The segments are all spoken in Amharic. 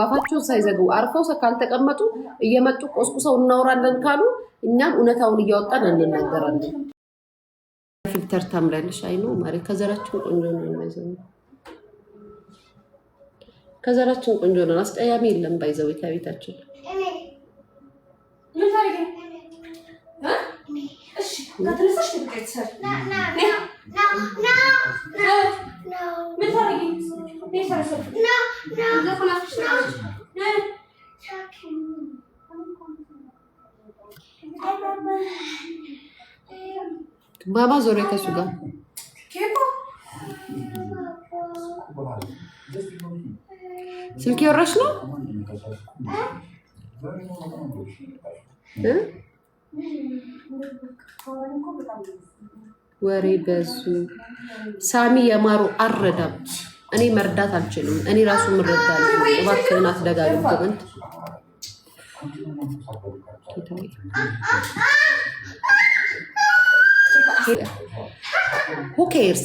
አፋቸውን ሳይዘጉ አርፈው ካልተቀመጡ እየመጡ ቆስቁሰው እናወራለን ካሉ እኛም እውነታውን እያወጣን እንናገራለን። ፊልተር ታምራለሽ። አይ ነው ማሪ ከዘራችን ቆንጆ ነው የሚዘው ከዘራችን ቆንጆ ነው። አስቀያሚ የለም ባይዘው ከቤታችን ምን ታሪክ እሺ ከተነሳሽ ትቀጥሰር ምን ታሪክ ባባ ዞሬ ከሱ ጋር ስልክ ያወራሽ ነው ወሬ በዙ ሳሚ የማሩ አረዳም እኔ መርዳት አልችልም። እኔ ራሱ ምረዳለሁ። እባክህን አትደጋግም ኮመንት who cares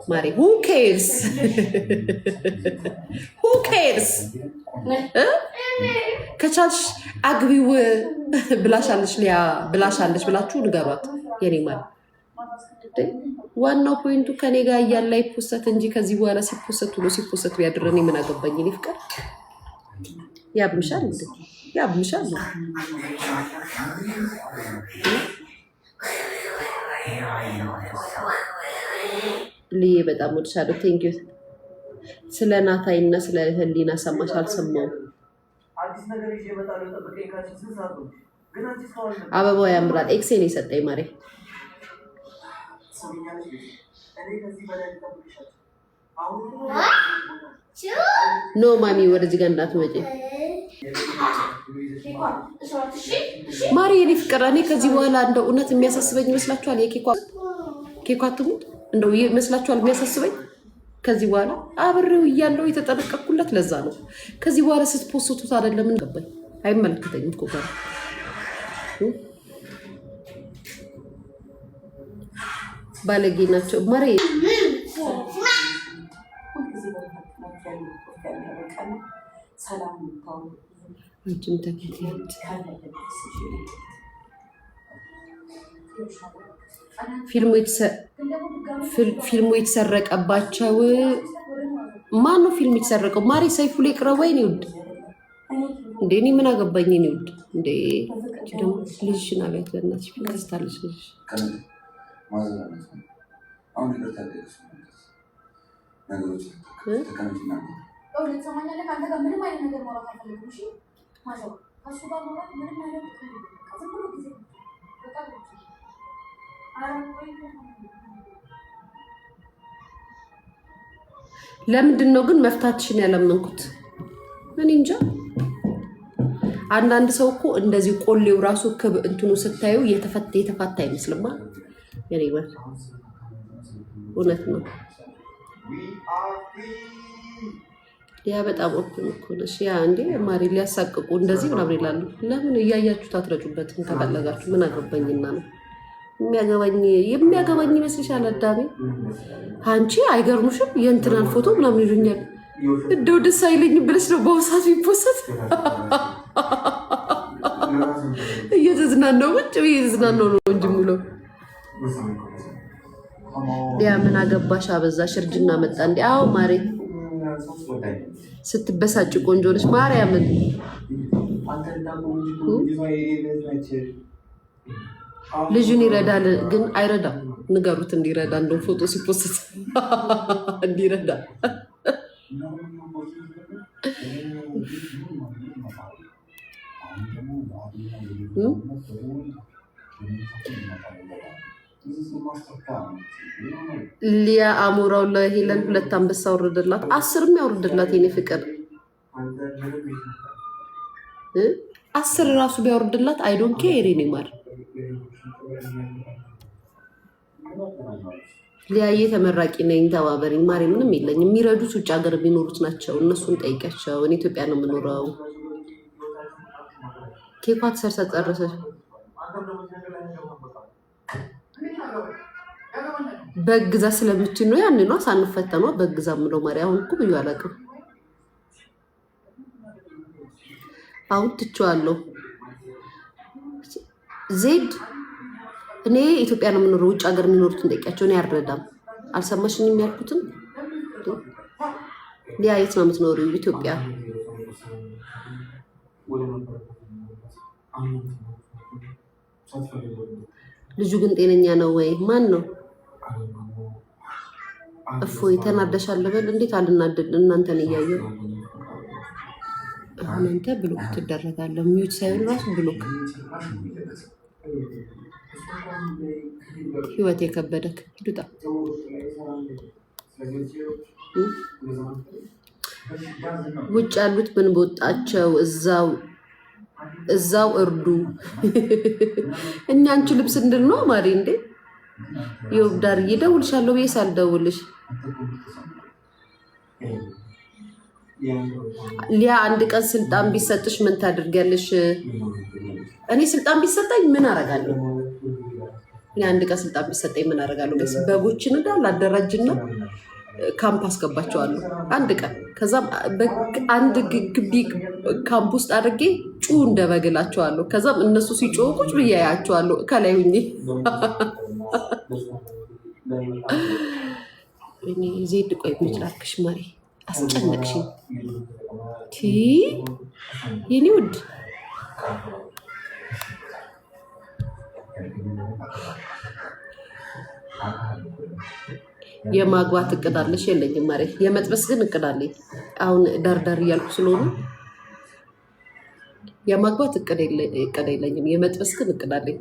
ማሪ who cares who cares ከቻልሽ አግቢው ብላሻለሽ ሊያ ብላሻለሽ ብላችሁ ንገሯት። የኔ ማለት ዋናው ፖይንቱ ከኔ ጋር እያለ ይፖሰት እንጂ ከዚህ በኋላ ሲፖሰት ብሎ ሲፖሰት ቢያድረን ምን አገባኝ? እኔ ፍቅር ያብምሻል እንዴ ያብምሻል ልዬ በጣም ወድሻለሁ። ቴንክ ዩ ስለ ናታይና ስለ ህሊና ሰማሽ አልሰማሁም። አበባው ያምራል። ኤክሴን የሰጠኝ ማሬ ኖ ማሚ ወደዚህ ጋር እንዳትመጪ ማሪ የኔ ፍቅር። እኔ ከዚህ በኋላ እንደው እውነት የሚያሳስበኝ ይመስላችኋል? የኬኳ ትሙት እንደው ይመስላችኋል የሚያሳስበኝ? ከዚህ በኋላ አብሬው እያለው የተጠነቀቅኩለት ለዛ ነው። ከዚህ በኋላ ስትፖስቱት አይደለም እንገባኝ አይመለከተኝም እኮ ጋር ባለጌ ናቸው ማሬ። አንቺም ተከታተይ ፊልሙ የተሰረቀባቸው ማን ነው? ፊልም የተሰረቀው ማሪ ሰይፉ ላይ ቅረቡ። ወይ ነው ውድ እንዴ? እኔ ምን አገባኝ? እኔ ውድ እንዴ ደግሞ ልጅሽን አቤት በእናትሽ ፊልስታለሽ ልጅሽ ለምንድን ነው ግን መፍታትሽን ያለመንኩት? እኔ እንጃ። አንዳንድ ሰው እኮ እንደዚህ ቆሌው ራሱ እንትኑ ስታዩ የተፋታ አይመስልም። የኔ ወር እውነት ነው። ያ በጣም ኦፕን እኮ ነሽ። ያ እንዴ ማሪ ሊያሳቅቁ እንደዚህ ምናምን ይላሉ። ለምን እያያችሁት አትረጩበትም? ከፈለጋችሁ ምን አገባኝና ነው የሚያገባኝ ይመስልሻል? አዳሜ አንቺ አይገርሙሽም? የእንትናን ፎቶ ምናምን ይሉኛል። እንደው ደስ አይለኝም ብለሽ ነው በውሳት ቢፖሰት እየተዝናናው ውጭ እየተዝናናው ነው እንጂ ሙሉ ያ ምን አገባሽ? አበዛሽ። እርጅና መጣ እንዴ? አዎ ማሬ ስትበሳጭ ቆንጆ ነሽ ማርያምን። ልጁን ይረዳል ግን አይረዳም። ንገሩት እንዲረዳ። እንደው ፎቶ ሲፖስት እንዲረዳ ሊያ አሞራው ለሄለን 2 አንበሳ ወረደላት። 10 ያወርድላት የኔ ፍቅር 10 ራሱ ቢያወርድላት አይ ዶንት ኬር የኔ ማር። ሊያዬ ተመራቂ ነኝ ተባበሪኝ ማሪ። ምንም የለኝም። የሚረዱት ውጭ ሀገር የሚኖሩት ናቸው። እነሱን ጠይቂያቸው። እኔ ኢትዮጵያ ነው የምኖረው። ኬኳ ተሰርታ ጨረሰች። በግዛ ስለምችል ነው ያን ነው ሳንፈተነው በግዛ ምለው ማሪ። አሁን እኮ ብዩ አላውቅም። አሁን ትቼዋለሁ። ዜድ እኔ ኢትዮጵያ ነው የምኖረው። ውጭ ሀገር የሚኖሩትን ጠይቂያቸው። እኔ አልረዳም። አልሰማሽኝም ያልኩትን? ሊያ የት ነው የምትኖሪው? ኢትዮጵያ። ልጁ ግን ጤነኛ ነው ወይ? ማን ነው? እፎይ ተናደሻል በል። እንዴት አልናደድ? እናንተን እያየሁ አሁን አንተ ብሎክ ትደረጋለህ። ሚዩት ሳይሆን ራሱ ብሎክ። ህይወት የከበደክ ሂዱጣ። ውጭ ያሉት ምን በወጣቸው እዛው እርዱ። እኛ አንቺ ልብስ እንድንነው ማሪ እንዴ ይወብዳር እደውልሻለሁ ብዬ ሳልደውልሽ ሊያ አንድ ቀን ስልጣን ቢሰጥሽ ምን ታደርጊያለሽ? እኔ ስልጣን ቢሰጠኝ ምን አደርጋለሁ? እኔ አንድ ቀን ስልጣን ቢሰጠኝ ምን አደርጋለሁ? በጎችን እንዳል አደራጅና ካምፕ አስገባቸዋለሁ አንድ ቀን። ከዛም አንድ ግቢ ካምፕ ውስጥ አድርጌ ጩ እንደበግላቸዋለሁ። ከዛም እነሱ ሲጮሁ ቁጭ ብዬ አያቸዋለሁ ከላይ ሁኜ። እኔ ዜድ ቆይ ምችላክሽ ማሪ አስጨነቅሽኝ። የኔ ውድ የማግባት እቅድ አለሽ? የለኝም ማሪ። የመጥበስ ግን እቅድ አለኝ። አሁን ዳርዳር እያልኩ ስለሆነ የማግባት እቅድ የለኝም። የመጥበስ ግን እቅድ አለኝ።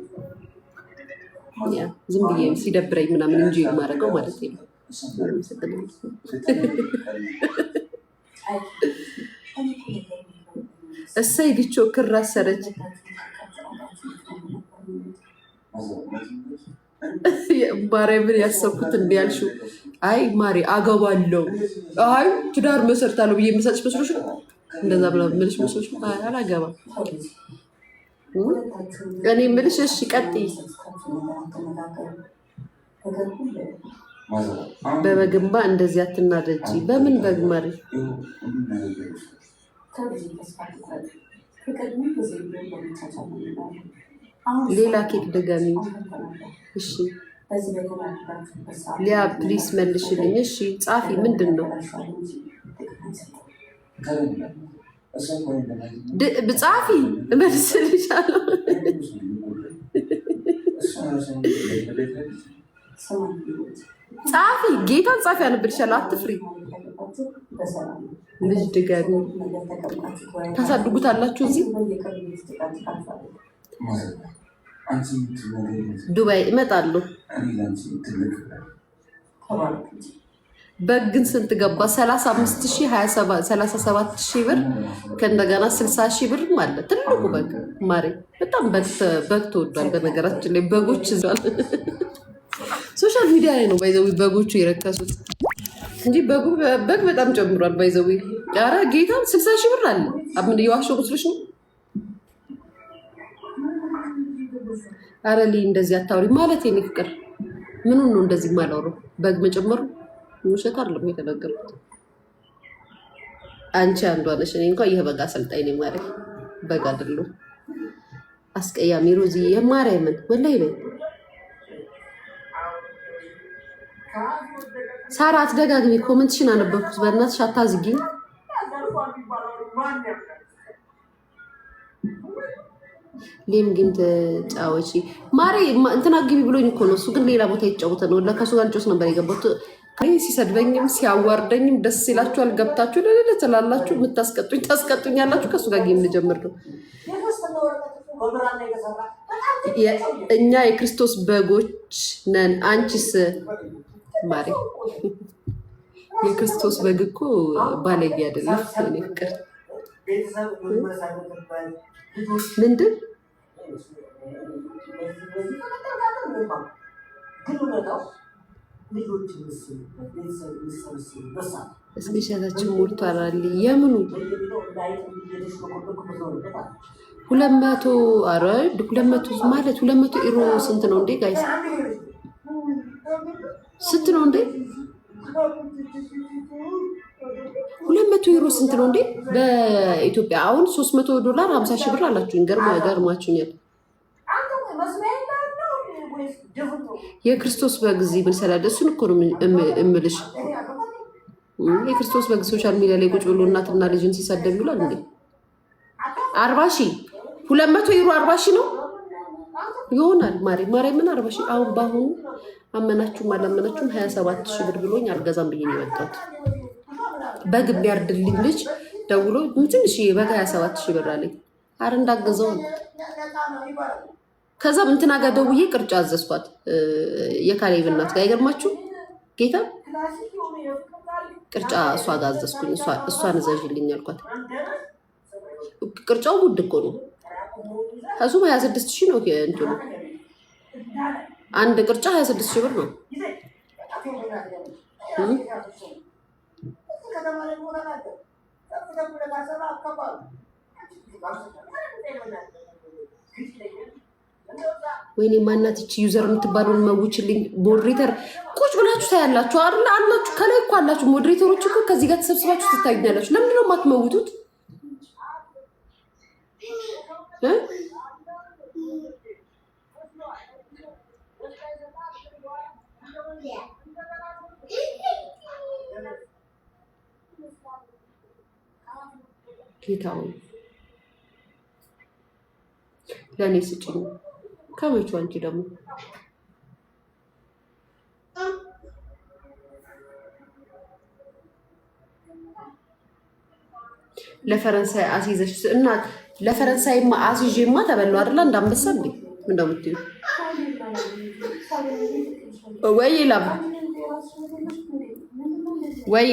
ዝም ብዬ ሲደብረኝ ምናምን እንጂ የማደርገው ማለት ነው። እሰይ ልቾ ክር አሰረች። ማርያምን ያሰብኩት እንዲ ያልሽው። አይ ማሪ አገባለሁ፣ አይ ትዳር መሰርታለሁ ብዬ የምሰጥሽ መስሎሽ ነው? እንደዛ ብላ ምልሽ መስሎሽ ነው? አላገባም እኔ ምልሽ። እሺ ቀጥይ። በበግንባ እንደዚህ አትናደጂ። በምን በግ ማሪ? ሌላ ኬክ ደጋሚ። እሺ ሊያ ፕሊስ መልሽልኝ። እሺ ጻፊ። ምንድን ነው ጻፊ? እመልስልሻለሁ። ጻፊ ጌታን ጻፊ አነብልሻለሁ። አትፍሪ። ልጅ ድጋሚ ታሳድጉታላችሁ እዚህ ዱባይ እመጣለሁ። በግ ግን ስንት ገባ? 35,000 37,000 ብር ከእንደገና 60,000 ብር አለ። ትልቁ በግ ማሪ። በጣም በግ ተወዷል። በነገራችን ላይ በጎች ይዟል። ሶሻል ሚዲያ ላይ ነው ባይዘዊ በጎቹ የረከሱት እንጂ በግ በጣም ጨምሯል። ባይዘዊ ኧረ ጌታም 60,000 ብር አለ። አምን የዋሸው መስሎሽ ነው? ኧረ ልይ እንደዚህ አታውሪ ማለት የኔ ፍቅር። ምኑን ነው እንደዚህ ማላወራው? በግ መጨመሩ ውሸት አይደለም የተናገርኩት። አንቺ አንዷ ነሽ። እኔ እንኳን ይሄ በግ አሰልጣኝ ነኝ ማለት በግ አይደለም። አስቀያሚ ሮዚ የማርያምን ወላሂ በይ። ሳራ አትደጋግሚ። ኮሜንትሽን አነበብኩት። በእናትሽ አታዝጊኝ። ሌም ግን ተጫወቺ ማሬ። እንትና ግቢ ብሎኝ እኮ ነው። እሱ ግን ሌላ ቦታ ይጫወተ ነው። ለከሱ ጋር ልጆች ነበር የገባሁት። ሲሰድበኝም ሲያዋርደኝም ደስ ይላችኋል። ገብታችሁ ለሌለ ትላላችሁ። የምታስቀጡኝ ታስቀጡኛላችሁ። ከሱ ጋር ጌም ልጀምር ነው። እኛ የክርስቶስ በጎች ነን። አንቺስ ማሪ? የክርስቶስ በግ እኮ ባለጌ አይደለም። እኔ ፍቅር ምንድን እስኪ ሻታችን ሞልቷል። የምኑ 200? ኧረ 200 ማለት 200 ዩሮ ስንት ነው እንዴ ጋይስ? ስንት ነው እንዴ? 200 ዩሮ ስንት ነው እንዴ በኢትዮጵያ? አሁን $300 50 ሺህ ብር አላችሁኝ። ገርማችሁኛል። የክርስቶስ በግ እዚህ ምን ሰላደ? እሱን እኮ ነው እምልሽ። የክርስቶስ በግ ሶሻል ሚዲያ ላይ ቁጭ ብሎ እናትና ልጅን ሲሳደብ ይውላል እንዴ? 40 ሺህ 200 ዩሮ 40 ሺህ ነው ይሆናል። ማሪ ምን 40 ሺህ አሁን በአሁኑ አመናችሁም አላመናችሁም 27 ሺህ ብር ብሎኝ አልገዛም ብዬ ነው የመጣሁት። በግ የሚያርድልኝ ልጅ ደውሎ ትንሽ በግ 27 ሺህ ብር አለኝ። አረ እንዳገዘው አልኩት። ከዛ እንትና ጋር ደውዬ ቅርጫ አዘዝኳት። የካሌብ እናት ጋር አይገርማችሁ ጌታ ቅርጫ እሷ ጋር አዘዝኩኝ። እሷን እዘዥልኝ አልኳት። ቅርጫው ውድ እኮ ነው። ከሱም 26 ሺህ ነው እንትኑ አንድ ቅርጫ 26 ሺህ ብር ነው። ወይኔ ማናት እቺ ዩዘር የምትባለውን መውችልኝ። ሞዴሬተር ቁጭ ብላችሁ ታያላችሁ አይደል? አላችሁ ከላይ እኮ አላችሁ ሞዴሬተሮች እኮ ከዚህ ጋር ተሰብስባችሁ ትታዩኛላችሁ። ለምንድን ነው የማትመውቱት? ጌታው ለእኔ ስጭኝ። ከመቼ አንቺ ደግሞ ለፈረንሳይ አስይዘሽ እና ለፈረንሳይማ አስይዤማ ተበላው አይደል? እንዳንበሳ እንዴ እንደምትዩ ወይ ላብ ወይ